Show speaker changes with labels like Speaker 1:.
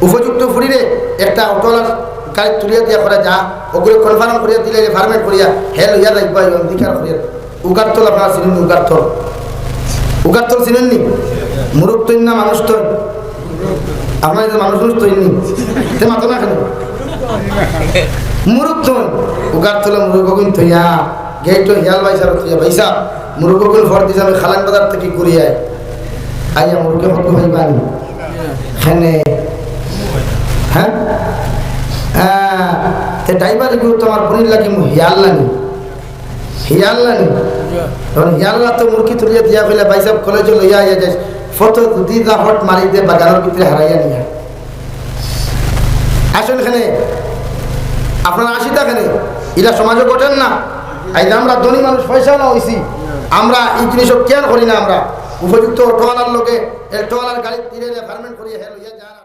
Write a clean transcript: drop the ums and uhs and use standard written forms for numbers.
Speaker 1: উপযুক্ত ফুরিরে একটা অটোলার গাড়ি তুলিয়া দিয়া করে যা ওগুলো কনফার্ম করিয়া দিলে ফার্মেট করিয়া হেল হইয়া লাগবে অধিকার করিয়া উগারতল আপনারা চিনেন উগারতল উগারতল চিনেননি মুরুখ তৈন না মানুষ তৈন আপনার মানুষ তৈরি তে মাতো না কেন মুরুখ তৈন উগারতলে মুরুগগুন থইয়া গেট হিয়াল বাইসার থইয়া বাইসা মুরুগগুন ফর দিছে আমি খালান বাজার থেকে ঘুরিয়ে আইয়া মুরুগে হত হইবানি খানে হ্যাঁ তে ড্রাইভার গিয়ে তোমার বোনের লাগে হিয়াল্লানি তখন হিয়াল্লা তো মুরগি তুলিয়া দিয়া কইলে ভাই সাহেব কলেজে লইয়া আইয়া যাস ফটো দুটি হট মারি দিয়ে বাগানের ভিতরে হারাইয়া নিয়া আসেন এখানে আপনারা আসি থাকেন এরা সমাজে ঘটেন না এই যে আমরা ধনী মানুষ পয়সা না হয়েছি আমরা এই জিনিসও কেয়ার করি না আমরা উপযুক্ত অটোওয়ালার লোকে অটোওয়ালার গাড়ি তীরে ফার্মেন্ট করিয়া হেল হইয়া যা